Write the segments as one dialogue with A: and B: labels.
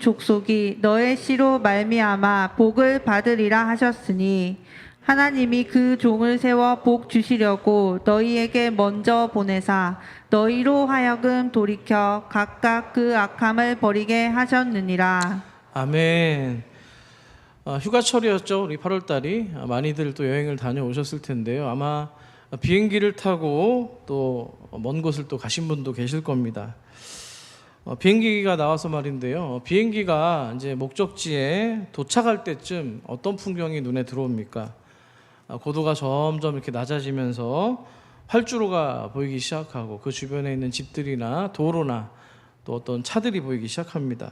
A: 족속이 너의 씨로 말미암아 복을 받으리라 하셨으니 하나님이 그 종을 세워 복 주시려고 너희에게 먼저 보내사 너희로 하여금 돌이켜 각각 그 악함을 버리게 하셨느니라.
B: 아멘. 휴가철이었죠. 우리 8월달이 많이들 또 여행을 다녀오셨을 텐데요. 아마 비행기를 타고 또 먼 곳을 또 가신 분도 계실 겁니다. 비행기가 나와서 말인데요. 비행기가 이제 목적지에 도착할 때쯤 어떤 풍경이 눈에 들어옵니까? 고도가 점점 이렇게 낮아지면서 활주로가 보이기 시작하고 그 주변에 있는 집들이나 도로나 또 어떤 차들이 보이기 시작합니다.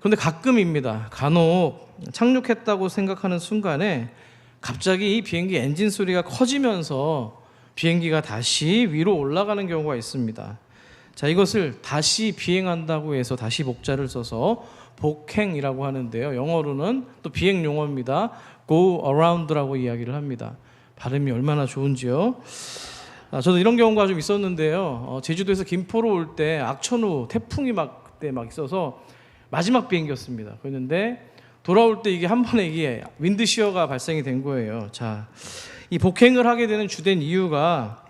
B: 그런데 가끔입니다. 간혹 착륙했다고 생각하는 순간에 갑자기 이 비행기 엔진 소리가 커지면서 비행기가 다시 위로 올라가는 경우가 있습니다. 자, 이것을 다시 비행한다고 해서 다시 목자를 써서 복행이라고 하는데요. 영어로는 또 비행 용어입니다. Go around라고 이야기를 합니다. 발음이 얼마나 좋은지요. 저도 이런 경우가 좀 있었는데요. 제주도에서 김포로 올 때 악천후 태풍이 그때 막 있어서 마지막 비행기였습니다. 그랬는데 돌아올 때 이게 한 번에 이게 윈드시어가 발생이 된 거예요. 자, 이 복행을 하게 되는 주된 이유가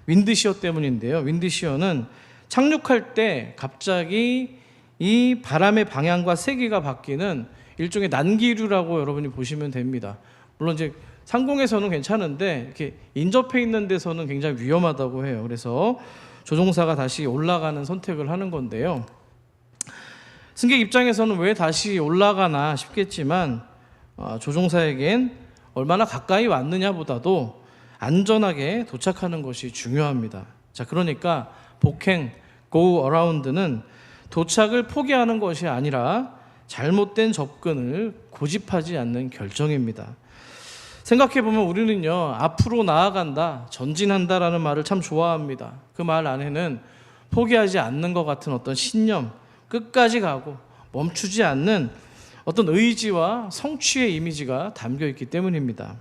B: 윈드시어 때문인데요. 윈드시어는 착륙할 때 갑자기 이 바람의 방향과 세기가 바뀌는 일종의 난기류라고 여러분이 보시면 됩니다. 물론 이제 상공에서는 괜찮은데 이렇게 인접해 있는 데서는 굉장히 위험하다고 해요. 그래서 조종사가 다시 올라가는 선택을 하는 건데요. 승객 입장에서는 왜 다시 올라가나 싶겠지만 조종사에겐 얼마나 가까이 왔느냐보다도 안전하게 도착하는 것이 중요합니다. 자, 그러니까 복행, go around는 도착을 포기하는 것이 아니라 잘못된 접근을 고집하지 않는 결정입니다. 생각해보면 우리는요, 앞으로 나아간다, 전진한다라는 말을 참 좋아합니다. 그 말 안에는 포기하지 않는 것 같은 어떤 신념, 끝까지 가고 멈추지 않는 어떤 의지와 성취의 이미지가 담겨 있기 때문입니다.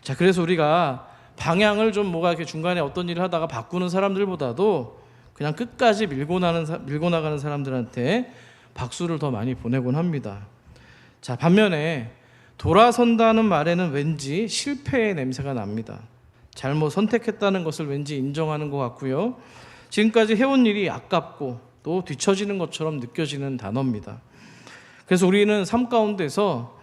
B: 자, 그래서 우리가 방향을 좀 이렇게 중간에 어떤 일을 하다가 바꾸는 사람들보다도 그냥 끝까지 밀고 나가는 사람들한테 박수를 더 많이 보내곤 합니다. 자, 반면에 돌아선다는 말에는 왠지 실패의 냄새가 납니다. 잘못 선택했다는 것을 왠지 인정하는 것 같고요. 지금까지 해온 일이 아깝고 또 뒤처지는 것처럼 느껴지는 단어입니다. 그래서 우리는 삶 가운데서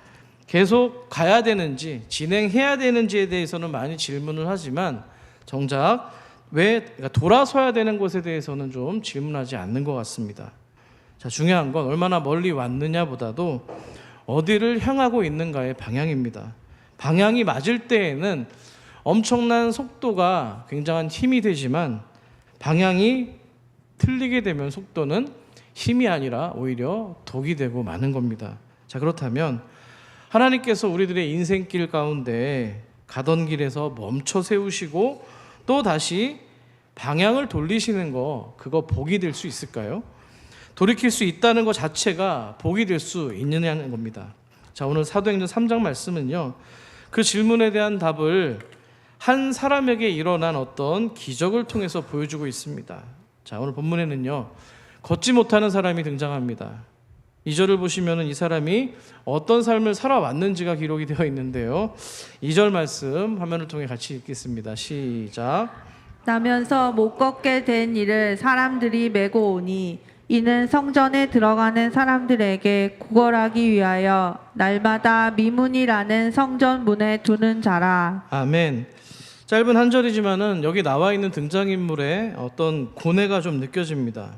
B: 계속 가야 되는지 진행해야 되는지에 대해서는 많이 질문을 하지만 정작 그러니까 돌아서야 되는 것에 대해서는 좀 질문하지 않는 것 같습니다. 자, 중요한 건 얼마나 멀리 왔느냐보다도 어디를 향하고 있는가의 방향입니다. 방향이 맞을 때에는 엄청난 속도가 굉장한 힘이 되지만 방향이 틀리게 되면 속도는 힘이 아니라 오히려 독이 되고 마는 겁니다. 자, 그렇다면 하나님께서 우리들의 인생길 가운데 가던 길에서 멈춰 세우시고 또 다시 방향을 돌리시는 거, 그거 복이 될 수 있을까요? 돌이킬 수 있다는 것 자체가 복이 될 수 있느냐는 겁니다. 자, 오늘 사도행전 3장 말씀은요, 그 질문에 대한 답을 한 사람에게 일어난 어떤 기적을 통해서 보여주고 있습니다. 자, 오늘 본문에는요, 걷지 못하는 사람이 등장합니다. 2절을 보시면 이 사람이 어떤 삶을 살아왔는지가 기록이 되어 있는데요. 2절 말씀 화면을 통해 같이 읽겠습니다. 시작.
A: 나면서 못 걷게 된 이를 사람들이 메고 오니 이는 성전에 들어가는 사람들에게 구걸하기 위하여 날마다 미문이라는 성전 문에 두는 자라.
B: 아멘. 짧은 한 절이지만은 여기 나와 있는 등장인물의 어떤 고뇌가 좀 느껴집니다.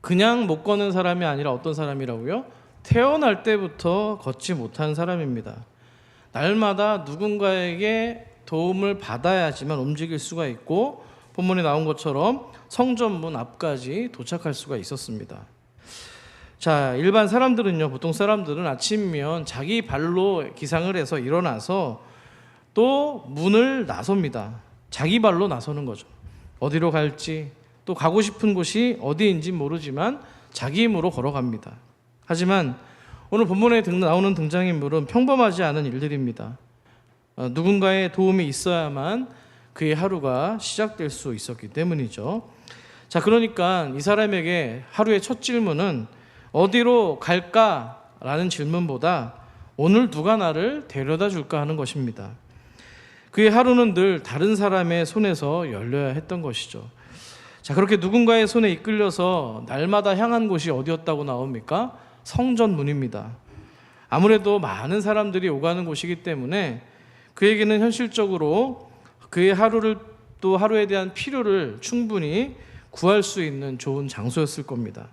B: 그냥 못 걷는 사람이 아니라 어떤 사람이라고요? 태어날 때부터 걷지 못한 사람입니다. 날마다 누군가에게 도움을 받아야지만 움직일 수가 있고 본문에 나온 것처럼 성전문 앞까지 도착할 수가 있었습니다. 자, 일반 사람들은요, 보통 사람들은 아침이면 자기 발로 기상을 해서 일어나서 또 문을 나섭니다. 자기 발로 나서는 거죠. 어디로 갈지, 또 가고 싶은 곳이 어디인지 모르지만 자기 힘으로 걸어갑니다. 하지만 오늘 본문에 나오는 등장인물은 평범하지 않은 일들입니다. 누군가의 도움이 있어야만 그의 하루가 시작될 수 있었기 때문이죠. 자, 그러니까 이 사람에게 하루의 첫 질문은 어디로 갈까라는 질문보다 오늘 누가 나를 데려다 줄까 하는 것입니다. 그의 하루는 늘 다른 사람의 손에서 열려야 했던 것이죠. 자, 그렇게 누군가의 손에 이끌려서 날마다 향한 곳이 어디였다고 나옵니까? 성전문입니다. 아무래도 많은 사람들이 오가는 곳이기 때문에 그에게는 현실적으로 그의 하루를 또 하루에 대한 필요를 충분히 구할 수 있는 좋은 장소였을 겁니다.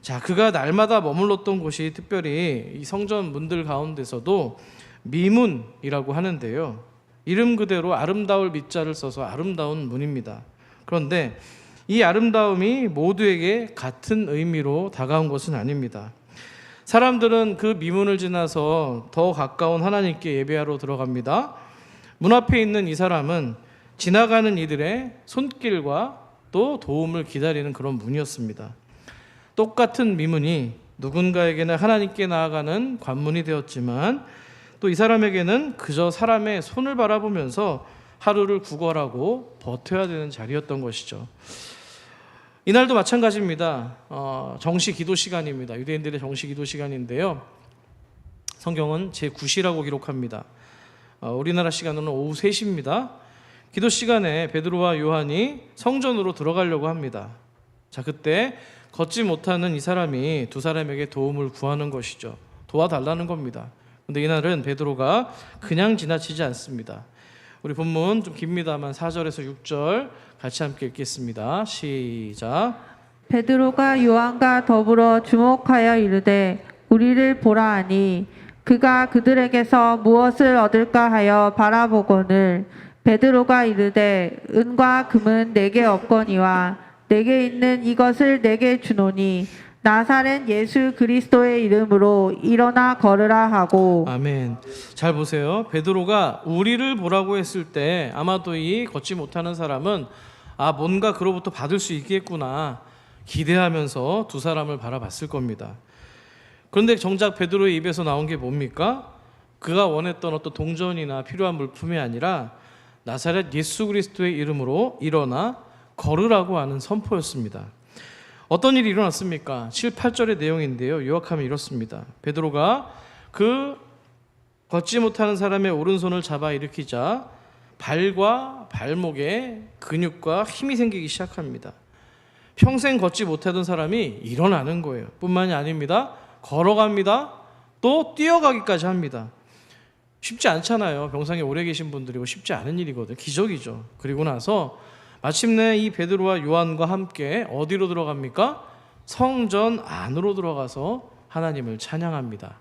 B: 자, 그가 날마다 머물렀던 곳이 특별히 이 성전 문들 가운데서도 미문이라고 하는데요. 이름 그대로 아름다울 미자를 써서 아름다운 문입니다. 그런데 이 아름다움이 모두에게 같은 의미로 다가온 것은 아닙니다. 사람들은 그 미문을 지나서 더 가까운 하나님께 예배하러 들어갑니다. 문 앞에 있는 이 사람은 지나가는 이들의 손길과 또 도움을 기다리는 그런 문이었습니다. 똑같은 미문이 누군가에게는 하나님께 나아가는 관문이 되었지만 또 이 사람에게는 그저 사람의 손을 바라보면서 하루를 구걸하고 버텨야 되는 자리였던 것이죠. 이날도 마찬가지입니다. 정시 기도 시간입니다. 유대인들의 정시 기도 시간인데요. 성경은 제9시라고 기록합니다. 우리나라 시간으로는 오후 3시입니다. 기도 시간에 베드로와 요한이 성전으로 들어가려고 합니다. 자, 그때 걷지 못하는 이 사람이 두 사람에게 도움을 구하는 것이죠. 도와달라는 겁니다. 그런데 이날은 베드로가 그냥 지나치지 않습니다. 우리 본문 좀 깁니다만 4절에서 6절 같이 함께 읽겠습니다. 시작.
A: 베드로가 요한과 더불어 주목하여 이르되 우리를 보라 하니 그가 그들에게서 무엇을 얻을까 하여 바라보거늘 베드로가 이르되 은과 금은 내게 없거니와 내게 있는 이것을 내게 주노니 나사렛 예수 그리스도의 이름으로 일어나 걸으라 하고.
B: 아멘. 잘 보세요. 베드로가 우리를 보라고 했을 때 아마도 이 걷지 못하는 사람은 뭔가 그로부터 받을 수 있겠구나 기대하면서 두 사람을 바라봤을 겁니다. 그런데 정작 베드로의 입에서 나온 게 뭡니까? 그가 원했던 어떤 동전이나 필요한 물품이 아니라 나사렛 예수 그리스도의 이름으로 일어나 걸으라고 하는 선포였습니다. 어떤 일이 일어났습니까? 7, 8절의 내용인데요. 요약하면 이렇습니다. 베드로가 그 걷지 못하는 사람의 오른손을 잡아 일으키자 발과 발목에 근육과 힘이 생기기 시작합니다. 평생 걷지 못하던 사람이 일어나는 거예요. 뿐만이 아닙니다. 걸어갑니다. 또 뛰어가기까지 합니다. 쉽지 않잖아요. 병상에 오래 계신 분들이고 쉽지 않은 일이거든요. 기적이죠. 그리고 나서 마침내 이 베드로와 요한과 함께 어디로 들어갑니까? 성전 안으로 들어가서 하나님을 찬양합니다.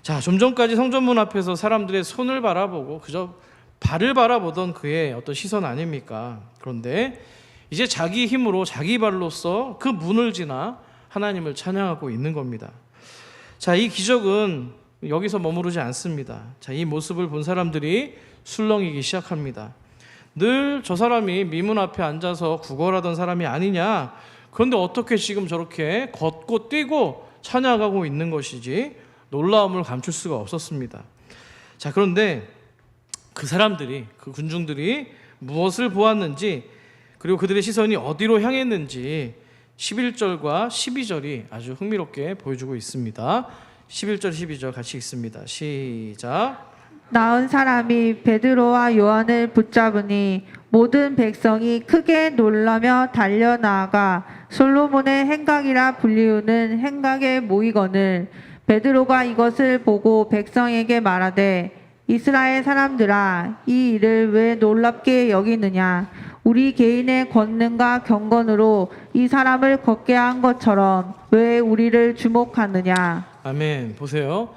B: 자, 좀 전까지 성전문 앞에서 사람들의 손을 바라보고 그저 발을 바라보던 그의 어떤 시선 아닙니까? 그런데 이제 자기 힘으로 자기 발로써 그 문을 지나 하나님을 찬양하고 있는 겁니다. 자, 이 기적은 여기서 머무르지 않습니다. 자, 이 모습을 본 사람들이 술렁이기 시작합니다. 늘 저 사람이 미문 앞에 앉아서 구걸하던 사람이 아니냐. 그런데 어떻게 지금 저렇게 걷고 뛰고 찬양하고 있는 것이지 놀라움을 감출 수가 없었습니다. 자, 그런데 그 사람들이, 그 군중들이 무엇을 보았는지 그리고 그들의 시선이 어디로 향했는지 11절과 12절이 아주 흥미롭게 보여주고 있습니다. 11절, 12절 같이 읽습니다. 시작.
A: 나은 사람이 베드로와 요한을 붙잡으니 모든 백성이 크게 놀라며 달려나아가 솔로몬의 행각이라 불리우는 행각에 모이거늘 베드로가 이것을 보고 백성에게 말하되 이스라엘 사람들아 이 일을 왜 놀랍게 여기느냐 우리 개인의 권능과 경건으로 이 사람을 걷게 한 것처럼 왜 우리를 주목하느냐.
B: 아멘. 보세요.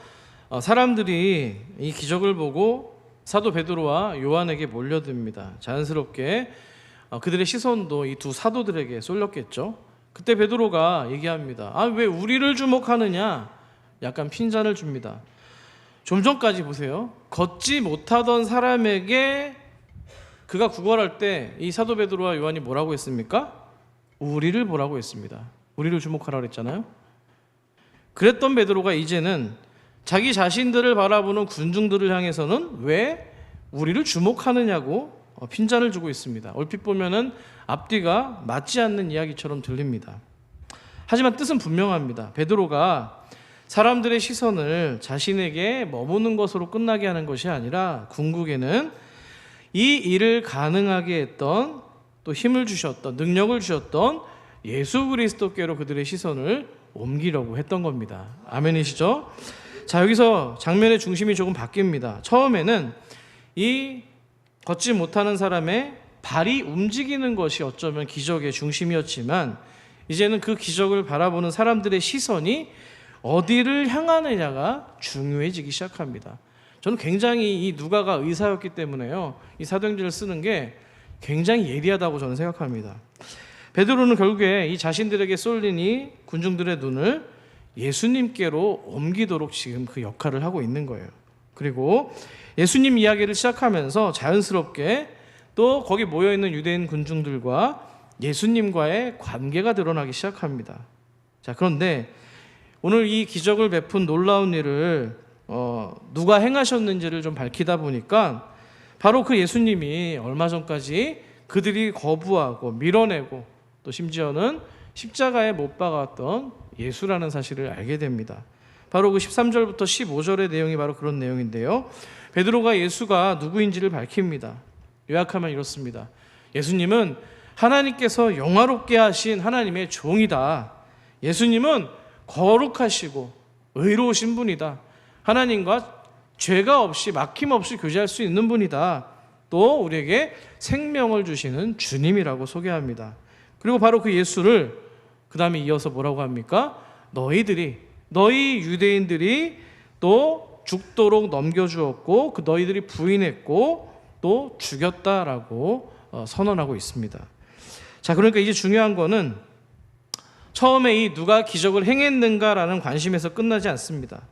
B: 사람들이 이 기적을 보고 사도 베드로와 요한에게 몰려듭니다. 자연스럽게 그들의 시선도 이 두 사도들에게 쏠렸겠죠. 그때 베드로가 얘기합니다. 왜 우리를 주목하느냐? 약간 핀잔을 줍니다. 좀 전까지 보세요. 걷지 못하던 사람에게 그가 구걸할 때 이 사도 베드로와 요한이 뭐라고 했습니까? 우리를 보라고 했습니다. 우리를 주목하라고 했잖아요. 그랬던 베드로가 이제는 자기 자신들을 바라보는 군중들을 향해서는 왜 우리를 주목하느냐고 핀잔을 주고 있습니다. 얼핏 보면은 앞뒤가 맞지 않는 이야기처럼 들립니다. 하지만 뜻은 분명합니다. 베드로가 사람들의 시선을 자신에게 머무는 것으로 끝나게 하는 것이 아니라 궁극에는 이 일을 가능하게 했던, 또 힘을 주셨던, 능력을 주셨던 예수 그리스도께로 그들의 시선을 옮기려고 했던 겁니다. 아멘이시죠? 자, 여기서 장면의 중심이 조금 바뀝니다. 처음에는 이 걷지 못하는 사람의 발이 움직이는 것이 어쩌면 기적의 중심이었지만, 이제는 그 기적을 바라보는 사람들의 시선이 어디를 향하느냐가 중요해지기 시작합니다. 저는 굉장히 이 누가가 의사였기 때문에요, 이 사도행전을 쓰는 게 굉장히 예리하다고 저는 생각합니다. 베드로는 결국에 이 자신들에게 쏠린 이 군중들의 눈을 예수님께로 옮기도록 지금 그 역할을 하고 있는 거예요. 그리고 예수님 이야기를 시작하면서 자연스럽게 또 거기 모여있는 유대인 군중들과 예수님과의 관계가 드러나기 시작합니다. 자, 그런데 오늘 이 기적을 베푼 놀라운 일을 누가 행하셨는지를 좀 밝히다 보니까 바로 그 예수님이 얼마 전까지 그들이 거부하고 밀어내고 또 심지어는 십자가에 못 박았던 예수라는 사실을 알게 됩니다. 바로 그 13절부터 15절의 내용이 바로 그런 내용인데요, 베드로가 예수가 누구인지를 밝힙니다. 요약하면 이렇습니다. 예수님은 하나님께서 영화롭게 하신 하나님의 종이다. 예수님은 거룩하시고 의로우신 분이다. 하나님과 죄가 없이 막힘없이 교제할 수 있는 분이다. 또 우리에게 생명을 주시는 주님이라고 소개합니다. 그리고 바로 그 예수를 그 다음에 이어서 뭐라고 합니까? 너희 유대인들이 또 죽도록 넘겨주었고 그 너희들이 부인했고 또 죽였다라고 선언하고 있습니다. 자, 그러니까 이제 중요한 거는 처음에 이 누가 기적을 행했는가라는 관심에서 끝나지 않습니다.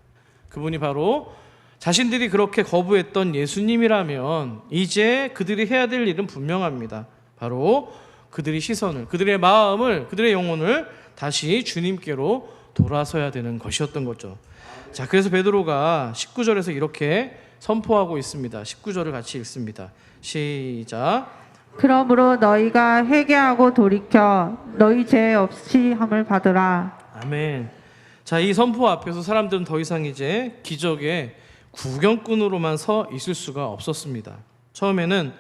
B: 그분이 바로 자신들이 그렇게 거부했던 예수님이라면 이제 그들이 해야 될 일은 분명합니다. 바로 그들의 시선을, 그들의 마음을, 그들의 영혼을 다시 주님께로 돌아서야 되는 것이었던 거죠. 자, 그래서 베드로가 19절에서 이렇게 선포하고 있습니다. 19절을 같이 읽습니다. 시작.
A: 그러므로 너희가 회개하고 돌이켜 너희 죄 없이 함을 받으라.
B: 아멘. 자, 이 선포 앞에서 사람들은 더 이상 이제 기적의 구경꾼으로만 서 있을 수가 없었습니다. 처음에는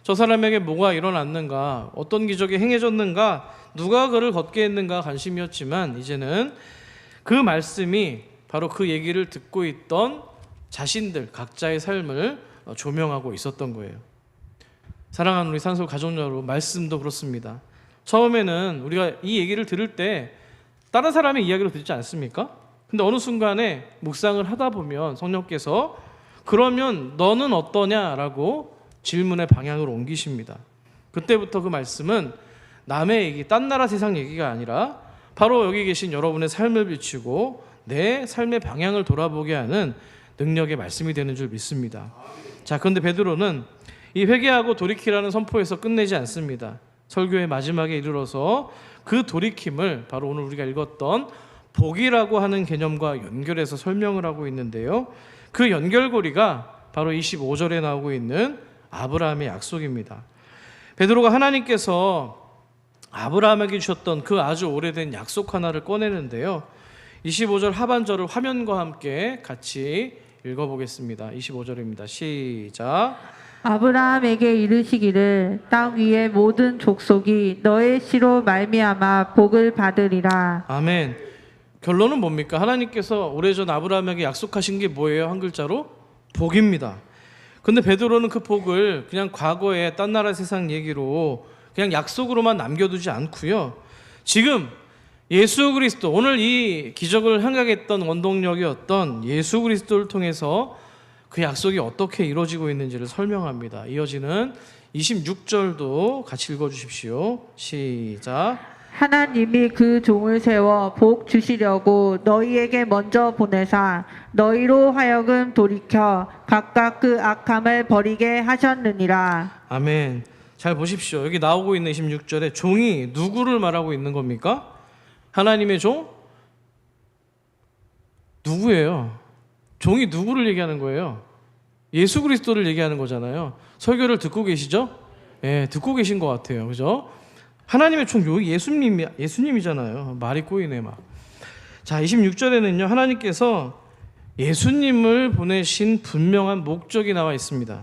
B: 저 사람에게 뭐가 일어났는가, 어떤 기적이 행해졌는가, 누가 그를 걷게 했는가 관심이었지만 이제는 그 말씀이 바로 그 얘기를 듣고 있던 자신들 각자의 삶을 조명하고 있었던 거예요. 사랑하는 우리 산소 가족 여러분, 말씀도 그렇습니다. 처음에는 우리가 이 얘기를 들을 때 다른 사람의 이야기로 듣지 않습니까? 근데 어느 순간에 묵상을 하다 보면 성령께서 그러면 너는 어떠냐라고 질문의 방향을 옮기십니다. 그때부터 그 말씀은 남의 얘기, 딴 나라 세상 얘기가 아니라 바로 여기 계신 여러분의 삶을 비추고 내 삶의 방향을 돌아보게 하는 능력의 말씀이 되는 줄 믿습니다. 자, 그런데 베드로는 이 회개하고 돌이키라는 선포에서 끝내지 않습니다. 설교의 마지막에 이르러서 그 돌이킴을 바로 오늘 우리가 읽었던 복이라고 하는 개념과 연결해서 설명을 하고 있는데요, 그 연결고리가 바로 25절에 나오고 있는 아브라함의 약속입니다. 베드로가 하나님께서 아브라함에게 주셨던 그 아주 오래된 약속 하나를 꺼내는데요, 25절 하반절을 화면과 함께 같이 읽어보겠습니다. 25절입니다. 시작.
A: 아브라함에게 이르시기를 땅 위의 모든 족속이 너의 씨로 말미암아 복을 받으리라.
B: 아멘. 결론은 뭡니까? 하나님께서 오래전 아브라함에게 약속하신 게 뭐예요? 한 글자로 복입니다. 근데 베드로는 그 복을 그냥 과거의 딴 나라 세상 얘기로 그냥 약속으로만 남겨두지 않고요, 지금 예수 그리스도, 오늘 이 기적을 행하겠던 원동력이었던 예수 그리스도를 통해서 그 약속이 어떻게 이루어지고 있는지를 설명합니다. 이어지는 26절도 같이 읽어주십시오. 시작.
A: 하나님이 그 종을 세워 복 주시려고 너희에게 먼저 보내사 너희로 하여금 돌이켜 각각 그 악함을 버리게 하셨느니라.
B: 아멘. 잘 보십시오. 여기 나오고 있는 26절에 종이 누구를 말하고 있는 겁니까? 하나님의 종? 누구예요? 종이 누구를 얘기하는 거예요? 예수 그리스도를 얘기하는 거잖아요. 설교를 듣고 계시죠? 예, 듣고 계신 것 같아요. 그죠? 하나님의 종 여기 예수님이잖아요. 말이 꼬이네 막. 자, 26절에는요. 하나님께서 예수님을 보내신 분명한 목적이 나와 있습니다.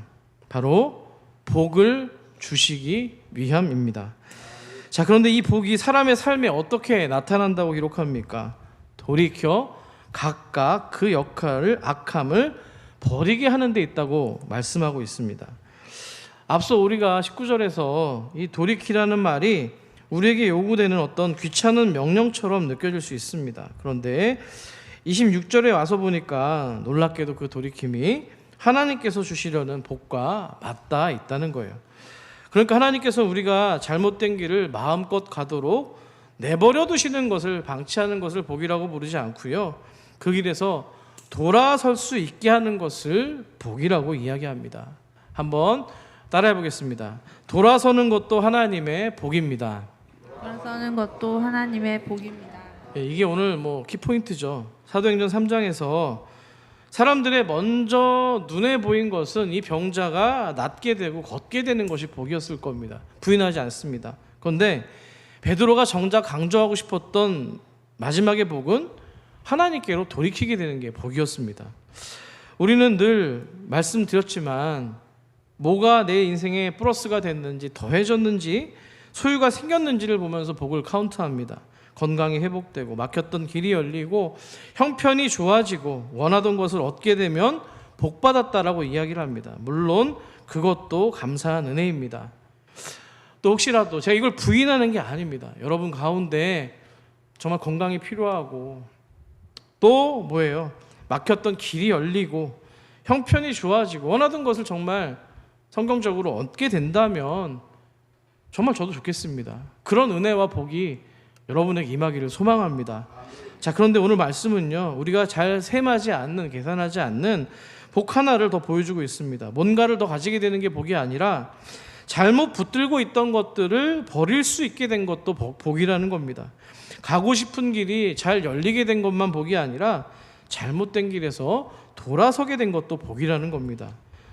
B: 바로 복을 주시기 위함입니다. 자, 그런데 이 복이 사람의 삶에 어떻게 나타난다고 기록합니까? 돌이켜 각각 그 역할을, 악함을 버리게 하는 데 있다고 말씀하고 있습니다. 앞서 우리가 19절에서 이 돌이키라는 말이 우리에게 요구되는 어떤 귀찮은 명령처럼 느껴질 수 있습니다. 그런데 26절에 와서 보니까 놀랍게도 그 돌이킴이 하나님께서 주시려는 복과 맞닿아 있다는 거예요. 그러니까 하나님께서 우리가 잘못된 길을 마음껏 가도록 내버려 두시는 것을, 방치하는 것을 복이라고 부르지 않고요, 그 길에서 돌아설 수 있게 하는 것을 복이라고 이야기합니다. 한번 따라해 보겠습니다. 돌아서는 것도 하나님의 복입니다.
A: 돌아서는 것도 하나님의 복입니다.
B: 이게 오늘 키포인트죠. 사도행전 3장에서 사람들의 먼저 눈에 보인 것은 이 병자가 낫게 되고 걷게 되는 것이 복이었을 겁니다. 부인하지 않습니다. 그런데 베드로가 정작 강조하고 싶었던 마지막의 복은 하나님께로 돌이키게 되는 게 복이었습니다. 우리는 늘 말씀드렸지만 뭐가 내 인생에 플러스가 됐는지, 더해졌는지, 소유가 생겼는지를 보면서 복을 카운트합니다. 건강이 회복되고 막혔던 길이 열리고 형편이 좋아지고 원하던 것을 얻게 되면 복받았다라고 이야기를 합니다. 물론 그것도 감사한 은혜입니다. 또 혹시라도 제가 이걸 부인하는 게 아닙니다. 여러분 가운데 정말 건강이 필요하고 또 뭐예요? 막혔던 길이 열리고 형편이 좋아지고 원하던 것을 정말 성경적으로 얻게 된다면 정말 저도 좋겠습니다. 그런 은혜와 복이 여러분에게 임하기를 소망합니다. 자, 그런데 오늘 말씀은요, 우리가 잘 셈하지 않는, 계산하지 않는 복 하나를 더 보여주고 있습니다. 뭔가를 더 가지게 되는 게 복이 아니라 잘못 붙들고 있던 것들을 버릴 수 있게 된 것도 복이라는 겁니다. 가고 싶은 길이 잘 열리게 된 것만 복이 아니라 잘못된 길에서 돌아서게 된 것도 복이라는 겁니다.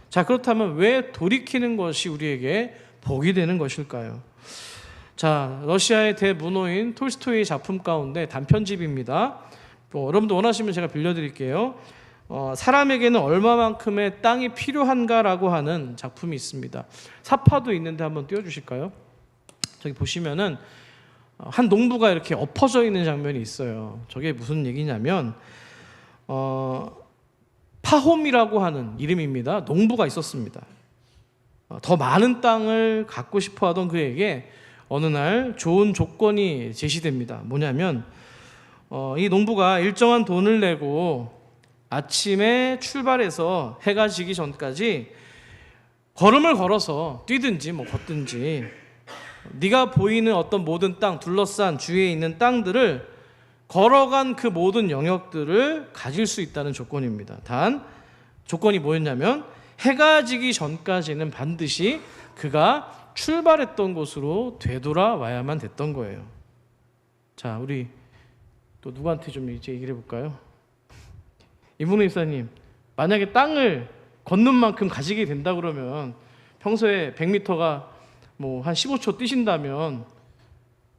B: 자, 그렇다면 왜 돌이키는 것이 우리에게 복이 되는 것일까요? 자, 러시아의 대문호인 톨스토이의 작품 가운데 단편집입니다. 여러분도 원하시면 제가 빌려드릴게요. 사람에게는 얼마만큼의 땅이 필요한가라고 하는 작품이 있습니다. 사파도 있는데 한번 띄워주실까요? 저기 보시면은 한 농부가 이렇게 엎어져 있는 장면이 있어요. 저게 무슨 얘기냐면 파홈이라고 하는 이름입니다. 농부가 있었습니다. 더 많은 땅을 갖고 싶어하던 그에게 어느 날 좋은 조건이 제시됩니다. 뭐냐면 이 농부가 일정한 돈을 내고 아침에 출발해서 해가 지기 전까지 걸음을 걸어서 뛰든지 걷든지 네가 보이는 어떤 모든 땅, 둘러싼 주위에 있는 땅들을 걸어간 그 모든 영역들을 가질 수 있다는 조건입니다. 단 조건이 뭐였냐면 해가 지기 전까지는 반드시 그가 출발했던 곳으로 되돌아와야만 됐던 거예요. 자, 우리 또 누구한테 좀 이제 얘기를 해볼까요? 이문호 입사님, 만약에 땅을 걷는 만큼 가지게 된다 그러면 평소에 100m가 한 15초 뛰신다면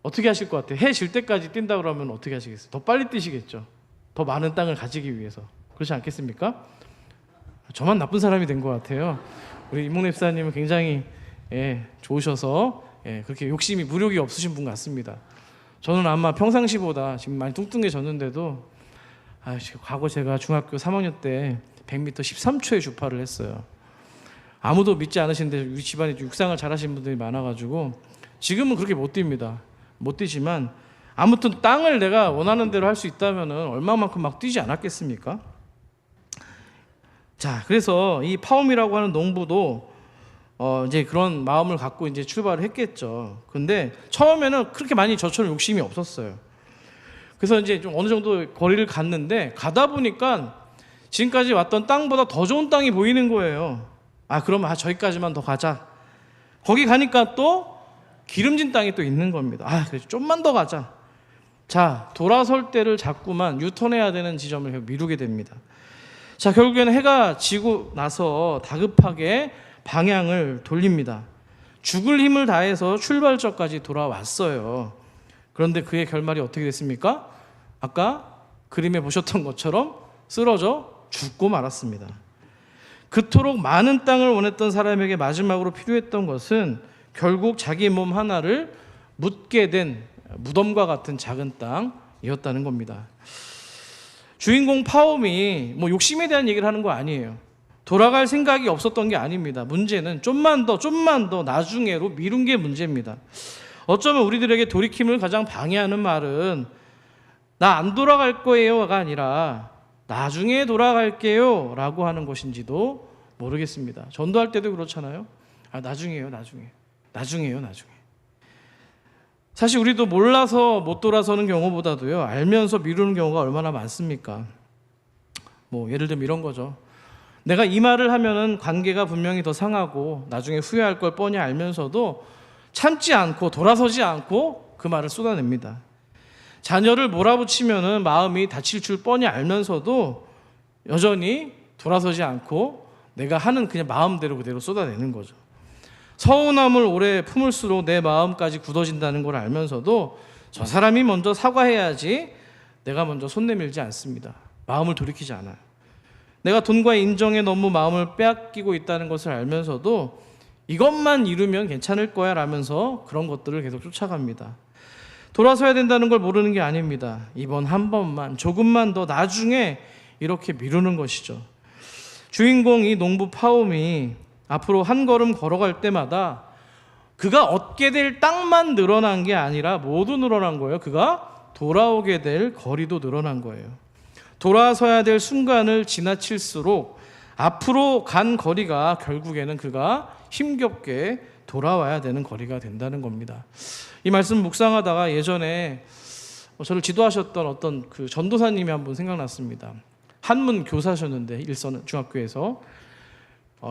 B: 어떻게 하실 것 같아요? 해 질 때까지 뛴다 그러면 어떻게 하시겠어요? 더 빨리 뛰시겠죠. 더 많은 땅을 가지기 위해서. 그렇지 않겠습니까? 저만 나쁜 사람이 된 것 같아요. 우리 이문호 입사님은 굉장히 좋으셔서 그렇게 욕심이, 무력이 없으신 분 같습니다. 저는 아마 평상시보다 지금 많이 뚱뚱해졌는데도 과거 제가 중학교 3학년 때 100m 13초에 주파를 했어요. 아무도 믿지 않으시는데 우리 집안에 육상을 잘하시는 분들이 많아가지고 지금은 그렇게 못 뜁니다. 못 뛰지만 아무튼 땅을 내가 원하는 대로 할 수 있다면 얼마만큼 막 뛰지 않았겠습니까? 자, 그래서 이 파옴이라고 하는 농부도 이제 그런 마음을 갖고 이제 출발을 했겠죠. 근데 처음에는 그렇게 많이 저처럼 욕심이 없었어요. 그래서 이제 좀 어느 정도 거리를 갔는데 가다 보니까 지금까지 왔던 땅보다 더 좋은 땅이 보이는 거예요. 그럼 저기까지만 더 가자. 거기 가니까 또 기름진 땅이 또 있는 겁니다. 그래서 좀만 더 가자. 자, 돌아설 때를 자꾸만 유턴해야 되는 지점을 미루게 됩니다. 자, 결국에는 해가 지고 나서 다급하게 방향을 돌립니다. 죽을 힘을 다해서 출발점까지 돌아왔어요. 그런데 그의 결말이 어떻게 됐습니까? 아까 그림에 보셨던 것처럼 쓰러져 죽고 말았습니다. 그토록 많은 땅을 원했던 사람에게 마지막으로 필요했던 것은 결국 자기 몸 하나를 묻게 된 무덤과 같은 작은 땅이었다는 겁니다. 주인공 파옴이 뭐 욕심에 대한 얘기를 하는 거 아니에요. 돌아갈 생각이 없었던 게 아닙니다. 문제는 좀만 더 나중에로 미룬 게 문제입니다. 어쩌면 우리들에게 돌이킴을 가장 방해하는 말은 나 안 돌아갈 거예요가 아니라 나중에 돌아갈게요 라고 하는 것인지도 모르겠습니다. 전도할 때도 그렇잖아요. 나중에요. 사실 우리도 몰라서 못 돌아서는 경우보다도요, 알면서 미루는 경우가 얼마나 많습니까? 뭐 예를 들면 이런 거죠. 내가 이 말을 하면은 관계가 분명히 더 상하고 나중에 후회할 걸 뻔히 알면서도 참지 않고 돌아서지 않고 그 말을 쏟아냅니다. 자녀를 몰아붙이면은 마음이 다칠 줄 뻔히 알면서도 여전히 돌아서지 않고 내가 하는 그냥 마음대로 그대로 쏟아내는 거죠. 서운함을 오래 품을수록 내 마음까지 굳어진다는 걸 알면서도 저 사람이 먼저 사과해야지 내가 먼저 손 내밀지 않습니다. 마음을 돌이키지 않아요. 내가 돈과의 인정에 너무 마음을 빼앗기고 있다는 것을 알면서도 이것만 이루면 괜찮을 거야 라면서 그런 것들을 계속 쫓아갑니다. 돌아서야 된다는 걸 모르는 게 아닙니다. 이번 한 번만 조금만 더 나중에 이렇게 미루는 것이죠. 주인공 이 농부 파옴이 앞으로 한 걸음 걸어갈 때마다 그가 얻게 될 땅만 늘어난 게 아니라 모두 늘어난 거예요. 그가 돌아오게 될 거리도 늘어난 거예요. 돌아서야 될 순간을 지나칠수록 앞으로 간 거리가 결국에는 그가 힘겹게 돌아와야 되는 거리가 된다는 겁니다. 이 말씀 묵상하다가 예전에 저를 지도하셨던 어떤 그 전도사님이 한 분 생각났습니다. 한문 교사셨는데 일선 중학교에서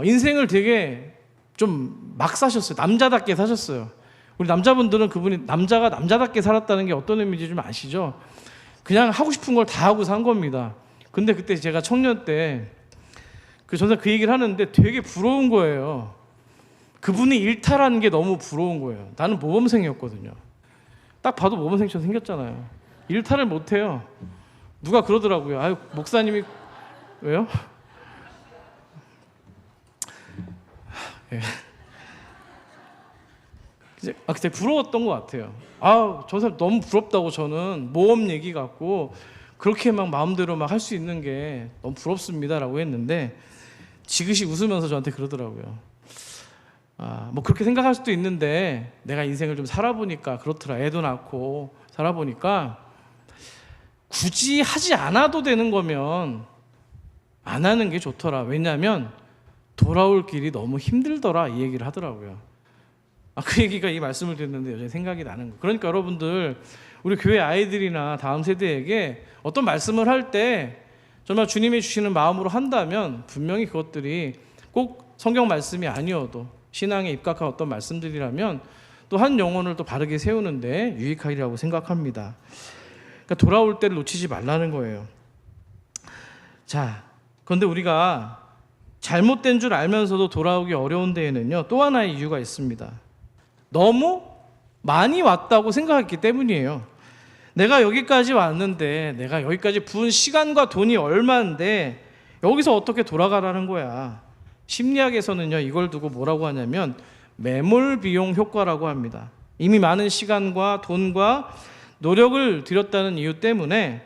B: 인생을 되게 좀 막 사셨어요. 남자답게 사셨어요. 우리 남자분들은 그분이 남자가 남자답게 살았다는 게 어떤 의미인지 좀 아시죠? 그냥 하고 싶은 걸 다 하고 산 겁니다. 근데 그때 제가 청년 때 그 전사 그 얘기를 하는데 되게 부러운 거예요. 그분이 일탈하는 게 너무 부러운 거예요. 나는 모범생이었거든요. 딱 봐도 모범생처럼 생겼잖아요. 일탈을 못해요. 누가 그러더라고요. 아유, 목사님이 왜요? 예. 그때 부러웠던 것 같아요. 저 사람 너무 부럽다고. 저는 모험 얘기 같고 그렇게 막 마음대로 막 할 수 있는 게 너무 부럽습니다라고 했는데 지그시 웃으면서 저한테 그러더라고요. 뭐 그렇게 생각할 수도 있는데 내가 인생을 좀 살아보니까 그렇더라. 애도 낳고 살아보니까 굳이 하지 않아도 되는 거면 안 하는 게 좋더라. 왜냐하면 돌아올 길이 너무 힘들더라. 이 얘기를 하더라고요. 그 얘기가 이 말씀을 듣는데 여전히 생각이 나는 거예요. 그러니까 여러분들 우리 교회 아이들이나 다음 세대에게 어떤 말씀을 할 때 정말 주님이 주시는 마음으로 한다면 분명히 그것들이 꼭 성경 말씀이 아니어도 신앙에 입각한 어떤 말씀들이라면 또 한 영혼을 또 바르게 세우는데 유익하리라고 생각합니다. 그러니까 돌아올 때를 놓치지 말라는 거예요. 자, 그런데 우리가 잘못된 줄 알면서도 돌아오기 어려운 데에는요 또 하나의 이유가 있습니다. 너무 많이 왔다고 생각했기 때문이에요. 내가 여기까지 왔는데 내가 여기까지 부은 시간과 돈이 얼마인데 여기서 어떻게 돌아가라는 거야. 심리학에서는요 이걸 두고 뭐라고 하냐면 매몰 비용 효과라고 합니다. 이미 많은 시간과 돈과 노력을 들였다는 이유 때문에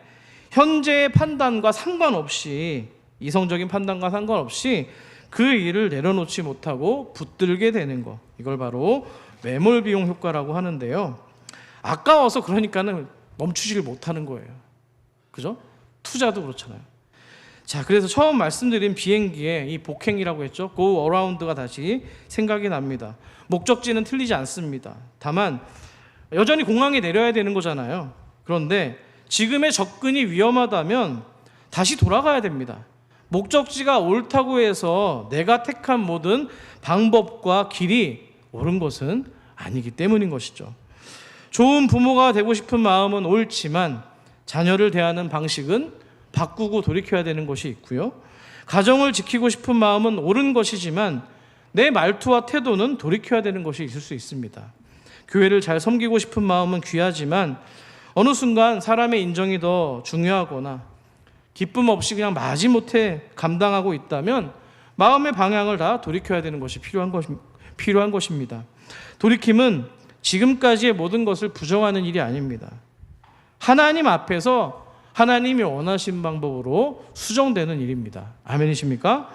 B: 현재의 판단과 상관없이 이성적인 판단과 상관없이 그 일을 내려놓지 못하고 붙들게 되는 거, 이걸 바로 매몰 비용 효과라고 하는데요. 아까워서 그러니까는 멈추지를 못하는 거예요. 그죠? 투자도 그렇잖아요. 자, 그래서 처음 말씀드린 비행기에 이 복행이라고 했죠. Go around가 다시 생각이 납니다. 목적지는 틀리지 않습니다. 다만 여전히 공항에 내려야 되는 거잖아요. 그런데 지금의 접근이 위험하다면 다시 돌아가야 됩니다. 목적지가 옳다고 해서 내가 택한 모든 방법과 길이 옳은 것은 아니기 때문인 것이죠. 좋은 부모가 되고 싶은 마음은 옳지만 자녀를 대하는 방식은 바꾸고 돌이켜야 되는 것이 있고요. 가정을 지키고 싶은 마음은 옳은 것이지만 내 말투와 태도는 돌이켜야 되는 것이 있을 수 있습니다. 교회를 잘 섬기고 싶은 마음은 귀하지만 어느 순간 사람의 인정이 더 중요하거나 기쁨 없이 그냥 마지못해 감당하고 있다면 마음의 방향을 다 돌이켜야 되는 것이 필요한 것입니다. 돌이킴은 지금까지의 모든 것을 부정하는 일이 아닙니다. 하나님 앞에서 하나님이 원하신 방법으로 수정되는 일입니다. 아멘이십니까?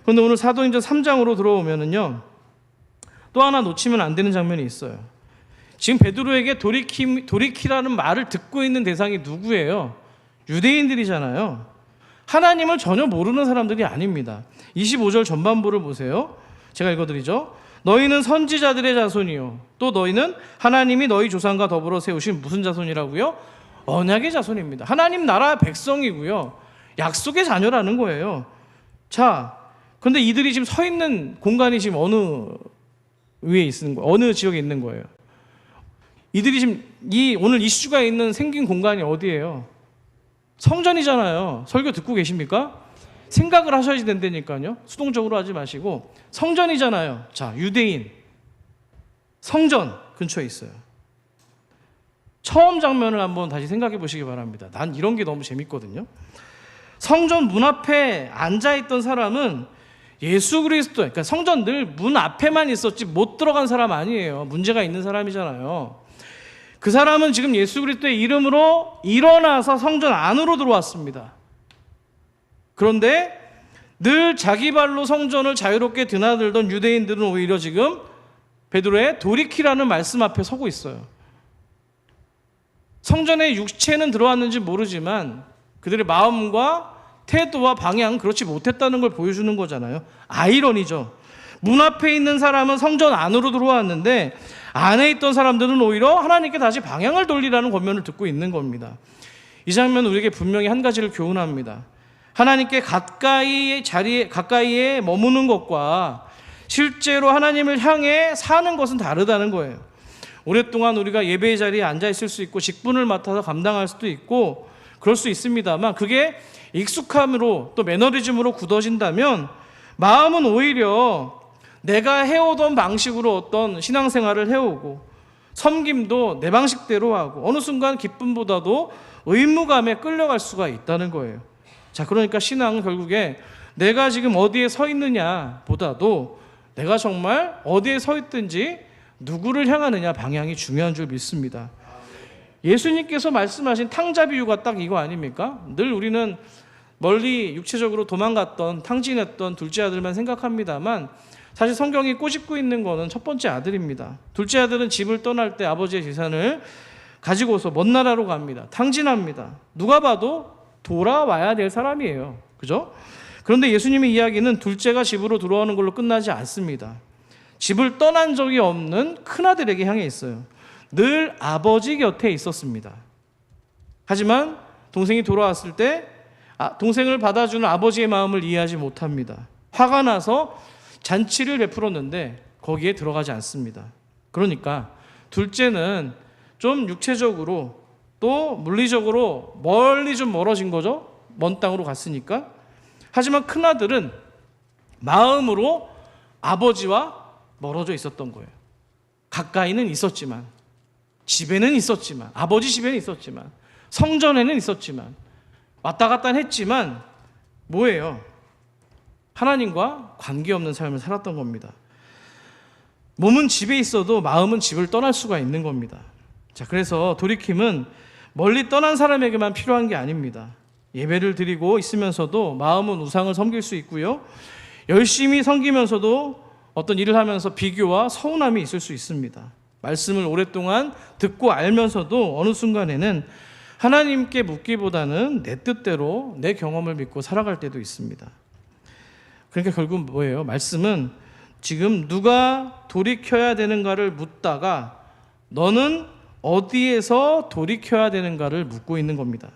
B: 그런데 오늘 사도행전 3장으로 들어오면은요, 또 하나 놓치면 안 되는 장면이 있어요. 지금 베드로에게 돌이키라는 말을 듣고 있는 대상이 누구예요? 유대인들이잖아요. 하나님을 전혀 모르는 사람들이 아닙니다. 25절 전반부를 보세요. 제가 읽어드리죠. 너희는 선지자들의 자손이요, 또 너희는 하나님이 너희 조상과 더불어 세우신 무슨 자손이라고요? 언약의 자손입니다. 하나님 나라 백성이고요, 약속의 자녀라는 거예요. 자, 그런데 이들이 지금 서 있는 공간이 지금 어느 지역에 있는 거예요? 이들이 지금 오늘 이슈가 생긴 공간이 어디예요? 성전이잖아요. 설교 듣고 계십니까? 생각을 하셔야 된다니까요. 수동적으로 하지 마시고 성전이잖아요. 자, 유대인 성전 근처에 있어요. 처음 장면을 한번 다시 생각해 보시기 바랍니다. 난 이런 게 너무 재밌거든요. 성전 문 앞에 앉아있던 사람은 예수 그리스도, 그러니까 성전 늘 문 앞에만 있었지 못 들어간 사람 아니에요. 문제가 있는 사람이잖아요. 그 사람은 지금 예수 그리스도의 이름으로 일어나서 성전 안으로 들어왔습니다. 그런데 늘 자기 발로 성전을 자유롭게 드나들던 유대인들은 오히려 지금 베드로의 돌이키라는 말씀 앞에 서고 있어요. 성전에 육체는 들어왔는지 모르지만 그들의 마음과 태도와 방향 그렇지 못했다는 걸 보여주는 거잖아요. 아이러니죠. 문 앞에 있는 사람은 성전 안으로 들어왔는데 안에 있던 사람들은 오히려 하나님께 다시 방향을 돌리라는 권면을 듣고 있는 겁니다. 이 장면은 우리에게 분명히 한 가지를 교훈합니다. 하나님께 가까이에 머무는 것과 실제로 하나님을 향해 사는 것은 다르다는 거예요. 오랫동안 우리가 예배의 자리에 앉아 있을 수 있고 직분을 맡아서 감당할 수도 있고 그럴 수 있습니다만, 그게 익숙함으로 또 매너리즘으로 굳어진다면 마음은 오히려 내가 해오던 방식으로 어떤 신앙생활을 해오고 섬김도 내 방식대로 하고 어느 순간 기쁨보다도 의무감에 끌려갈 수가 있다는 거예요. 자, 그러니까 신앙은 결국에 내가 지금 어디에 서 있느냐 보다도 내가 정말 어디에 서 있든지 누구를 향하느냐 방향이 중요한 줄 믿습니다. 예수님께서 말씀하신 탕자 비유가 딱 이거 아닙니까? 늘 우리는 멀리 육체적으로 도망갔던 탕진했던 둘째 아들만 생각합니다만 사실 성경이 꼬집고 있는 거는 첫 번째 아들입니다. 둘째 아들은 집을 떠날 때 아버지의 재산을 가지고서 먼 나라로 갑니다. 탕진합니다. 누가 봐도 돌아와야 될 사람이에요. 그죠? 그런데 예수님의 이야기는 둘째가 집으로 들어오는 걸로 끝나지 않습니다. 집을 떠난 적이 없는 큰아들에게 향해 있어요. 늘 아버지 곁에 있었습니다. 하지만 동생이 돌아왔을 때 동생을 받아주는 아버지의 마음을 이해하지 못합니다. 화가 나서 잔치를 베풀었는데 거기에 들어가지 않습니다. 그러니까 둘째는 좀 육체적으로 또 물리적으로 멀리 좀 멀어진 거죠. 먼 땅으로 갔으니까. 하지만 큰아들은 마음으로 아버지와 멀어져 있었던 거예요. 가까이는 있었지만, 집에는 있었지만, 아버지 집에는 있었지만, 성전에는 있었지만, 왔다 갔다 했지만 뭐예요? 하나님과 관계없는 삶을 살았던 겁니다. 몸은 집에 있어도 마음은 집을 떠날 수가 있는 겁니다. 자, 그래서 돌이킴은 멀리 떠난 사람에게만 필요한 게 아닙니다. 예배를 드리고 있으면서도 마음은 우상을 섬길 수 있고요, 열심히 섬기면서도 어떤 일을 하면서 비교와 서운함이 있을 수 있습니다. 말씀을 오랫동안 듣고 알면서도 어느 순간에는 하나님께 묻기보다는 내 뜻대로 내 경험을 믿고 살아갈 때도 있습니다. 그러니까 결국 뭐예요? 말씀은 지금 누가 돌이켜야 되는가를 묻다가 너는 어디에서 돌이켜야 되는가를 묻고 있는 겁니다.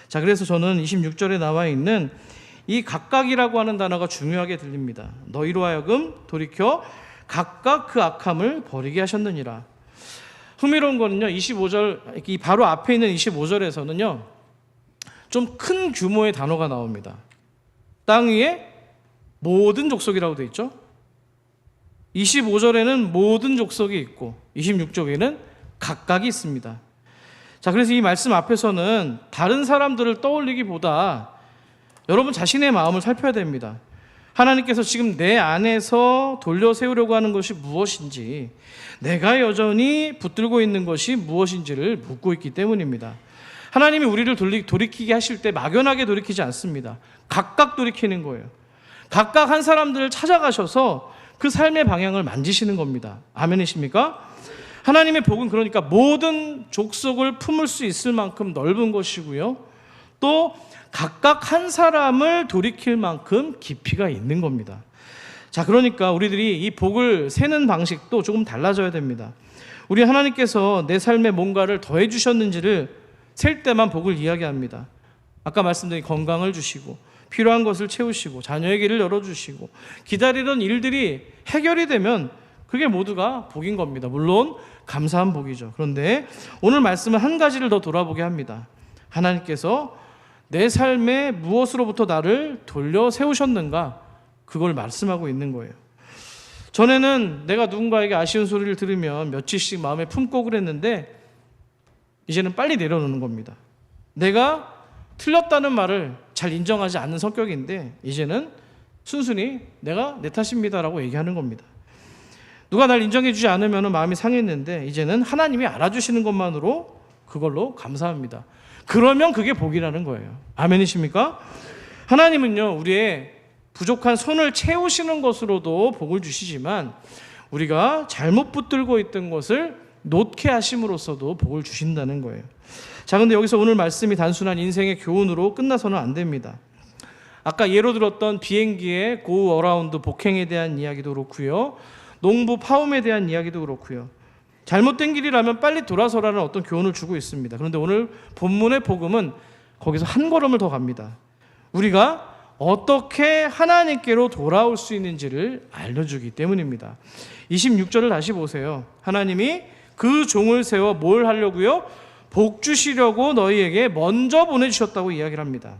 B: 자, 그래서 저는 26절에 나와 있는 이 각각이라고 하는 단어가 중요하게 들립니다. 너희로 하여금 돌이켜 각각 그 악함을 버리게 하셨느니라. 흥미로운 거는요, 25절, 이 바로 앞에 있는 25절에서는요, 좀 큰 규모의 단어가 나옵니다. 땅 위에 모든 족속이라고 되어 있죠. 25절에는 모든 족속이 있고 26절에는 각각이 있습니다. 자, 그래서 이 말씀 앞에서는 다른 사람들을 떠올리기보다 여러분 자신의 마음을 살펴야 됩니다. 하나님께서 지금 내 안에서 돌려 세우려고 하는 것이 무엇인지, 내가 여전히 붙들고 있는 것이 무엇인지를 묻고 있기 때문입니다. 하나님이 우리를 돌이키게 하실 때 막연하게 돌이키지 않습니다. 각각 돌이키는 거예요. 각각 한 사람들을 찾아가셔서 그 삶의 방향을 만지시는 겁니다. 아멘이십니까? 하나님의 복은 그러니까 모든 족속을 품을 수 있을 만큼 넓은 것이고요, 또 각각 한 사람을 돌이킬 만큼 깊이가 있는 겁니다. 자, 그러니까 우리들이 이 복을 세는 방식도 조금 달라져야 됩니다. 우리 하나님께서 내 삶에 뭔가를 더해 주셨는지를 셀 때만 복을 이야기합니다. 아까 말씀드린 건강을 주시고 필요한 것을 채우시고 자녀의 길을 열어주시고 기다리던 일들이 해결이 되면 그게 모두가 복인 겁니다. 물론 감사한 복이죠. 그런데 오늘 말씀은 한 가지를 더 돌아보게 합니다. 하나님께서 내 삶에 무엇으로부터 나를 돌려 세우셨는가, 그걸 말씀하고 있는 거예요. 전에는 내가 누군가에게 아쉬운 소리를 들으면 며칠씩 마음에 품고 그랬는데 이제는 빨리 내려놓는 겁니다. 내가 틀렸다는 말을 잘 인정하지 않는 성격인데 이제는 순순히 내가 내 탓입니다라고 얘기하는 겁니다. 누가 날 인정해 주지 않으면 마음이 상했는데 이제는 하나님이 알아주시는 것만으로 그걸로 감사합니다. 그러면 그게 복이라는 거예요. 아멘이십니까? 하나님은요, 우리의 부족한 손을 채우시는 것으로도 복을 주시지만 우리가 잘못 붙들고 있던 것을 놓게 하심으로써도 복을 주신다는 거예요. 자, 근데 여기서 오늘 말씀이 단순한 인생의 교훈으로 끝나서는 안 됩니다. 아까 예로 들었던 비행기의 고 어라운드 복행에 대한 이야기도 그렇고요, 농부 파움에 대한 이야기도 그렇고요, 잘못된 길이라면 빨리 돌아서라는 어떤 교훈을 주고 있습니다. 그런데 오늘 본문의 복음은 거기서 한 걸음을 더 갑니다. 우리가 어떻게 하나님께로 돌아올 수 있는지를 알려주기 때문입니다. 26절을 다시 보세요. 하나님이 그 종을 세워 뭘 하려고요? 복 주시려고 너희에게 먼저 보내주셨다고 이야기를 합니다.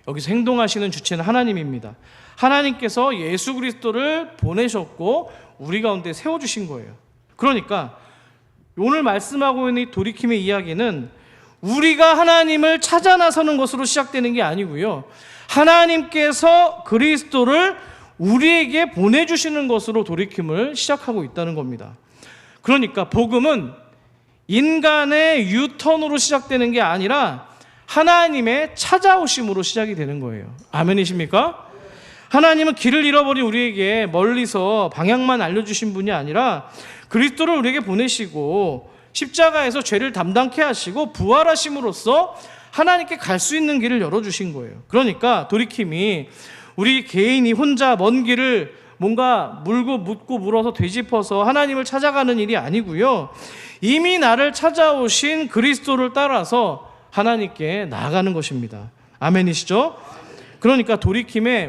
B: 여기서 행동하시는 주체는 하나님입니다. 하나님께서 예수 그리스도를 보내셨고 우리 가운데 세워주신 거예요. 그러니까 오늘 말씀하고 있는 이 돌이킴의 이야기는 우리가 하나님을 찾아 나서는 것으로 시작되는 게 아니고요, 하나님께서 그리스도를 우리에게 보내주시는 것으로 돌이킴을 시작하고 있다는 겁니다. 그러니까 복음은 인간의 유턴으로 시작되는 게 아니라 하나님의 찾아오심으로 시작이 되는 거예요. 아멘이십니까? 하나님은 길을 잃어버린 우리에게 멀리서 방향만 알려주신 분이 아니라 그리스도를 우리에게 보내시고 십자가에서 죄를 담당케 하시고 부활하심으로써 하나님께 갈 수 있는 길을 열어주신 거예요. 그러니까 돌이킴이 우리 개인이 혼자 먼 길을 뭔가 물고 묻고 물어서 되짚어서 하나님을 찾아가는 일이 아니고요, 이미 나를 찾아오신 그리스도를 따라서 하나님께 나아가는 것입니다. 아멘이시죠? 그러니까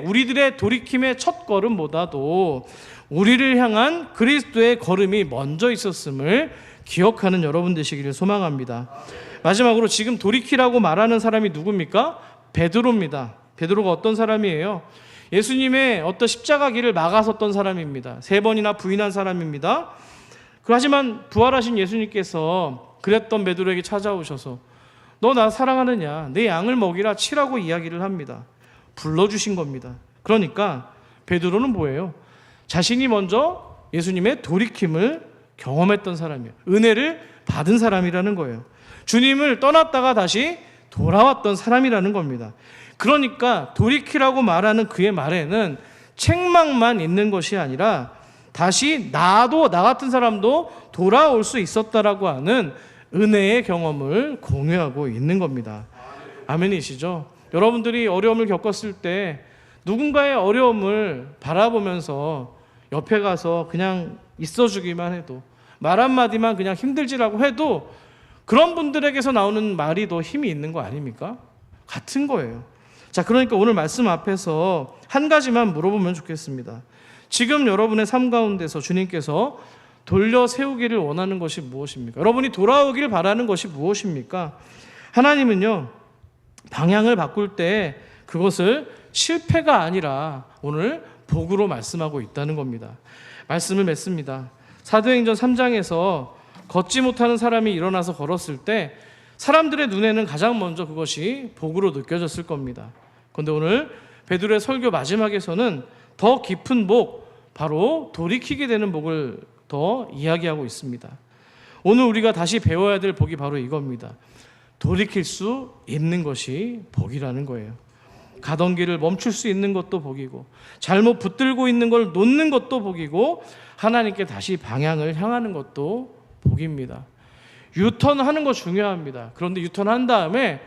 B: 우리들의 돌이킴의 첫 걸음보다도 우리를 향한 그리스도의 걸음이 먼저 있었음을 기억하는 여러분 되시기를 소망합니다. 마지막으로 지금 돌이키라고 말하는 사람이 누굽니까? 베드로입니다. 베드로가 어떤 사람이에요? 예수님의 어떤 십자가 길을 막아섰던 사람입니다. 3번이나 부인한 사람입니다. 하지만 부활하신 예수님께서 그랬던 베드로에게 찾아오셔서 너 나 사랑하느냐, 내 양을 먹이라 치라고 이야기를 합니다. 불러주신 겁니다. 그러니까 베드로는 뭐예요? 자신이 먼저 예수님의 돌이킴을 경험했던 사람이에요. 은혜를 받은 사람이라는 거예요. 주님을 떠났다가 다시 돌아왔던 사람이라는 겁니다. 그러니까 돌이키라고 말하는 그의 말에는 책망만 있는 것이 아니라 다시 나 같은 사람도 돌아올 수 있었다라고 하는 은혜의 경험을 공유하고 있는 겁니다. 아멘이시죠? 여러분들이 어려움을 겪었을 때 누군가의 어려움을 바라보면서 옆에 가서 그냥 있어주기만 해도, 말 한마디만 그냥 힘들지라고 해도 그런 분들에게서 나오는 말이 더 힘이 있는 거 아닙니까? 같은 거예요. 자, 그러니까 오늘 말씀 앞에서 한 가지만 물어보면 좋겠습니다. 지금 여러분의 삶 가운데서 주님께서 돌려 세우기를 원하는 것이 무엇입니까? 여러분이 돌아오기를 바라는 것이 무엇입니까? 하나님은요, 방향을 바꿀 때 그것을 실패가 아니라 오늘 복으로 말씀하고 있다는 겁니다. 말씀을 맺습니다. 사도행전 3장에서 걷지 못하는 사람이 일어나서 걸었을 때 사람들의 눈에는 가장 먼저 그것이 복으로 느껴졌을 겁니다. 그런데 오늘 베드로의 설교 마지막에서는 더 깊은 복, 바로 돌이키게 되는 복을 더 이야기하고 있습니다. 오늘 우리가 다시 배워야 될 복이 바로 이겁니다. 돌이킬 수 있는 것이 복이라는 거예요. 가던 길을 멈출 수 있는 것도 복이고, 잘못 붙들고 있는 걸 놓는 것도 복이고, 하나님께 다시 방향을 향하는 것도 복입니다. 유턴하는 거 중요합니다. 그런데 유턴한 다음에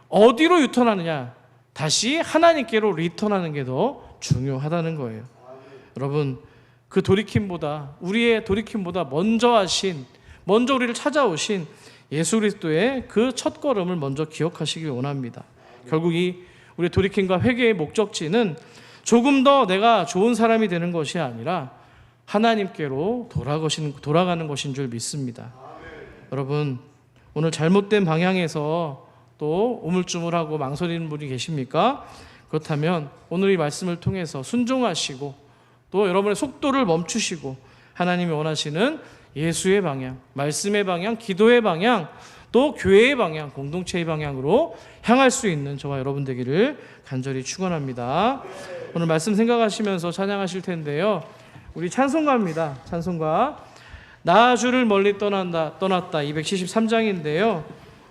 B: 어디로 유턴하느냐? 다시 하나님께로 리턴하는 게 더 중요하다는 거예요. 여러분, 그 돌이킴보다, 우리의 돌이킴보다 먼저 우리를 찾아오신 예수 그리스도의 그 첫 걸음을 먼저 기억하시길 원합니다. 결국 우리 돌이킴과 회개의 목적지는 조금 더 내가 좋은 사람이 되는 것이 아니라 하나님께로 돌아가는 것인 줄 믿습니다. 여러분, 오늘 잘못된 방향에서 또 우물쭈물하고 망설이는 분이 계십니까? 그렇다면 오늘 이 말씀을 통해서 순종하시고 또 여러분의 속도를 멈추시고 하나님이 원하시는 예수의 방향, 말씀의 방향, 기도의 방향, 또 교회의 방향, 공동체의 방향으로 향할 수 있는 저와 여러분 되기를 간절히 축원합니다. 오늘 말씀 생각하시면서 찬양하실 텐데요. 우리 찬송가입니다. 찬송가 나 주를 멀리 떠났다 273장인데요.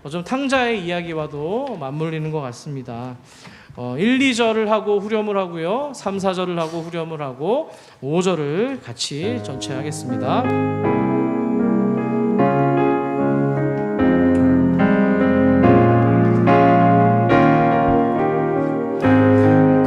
B: 좀 탕자의 이야기와도 맞물리는 것 같습니다. 1, 2절을 하고 후렴을 하고요. 3, 4절을 하고 후렴을 하고 5절을 같이 전체 하겠습니다.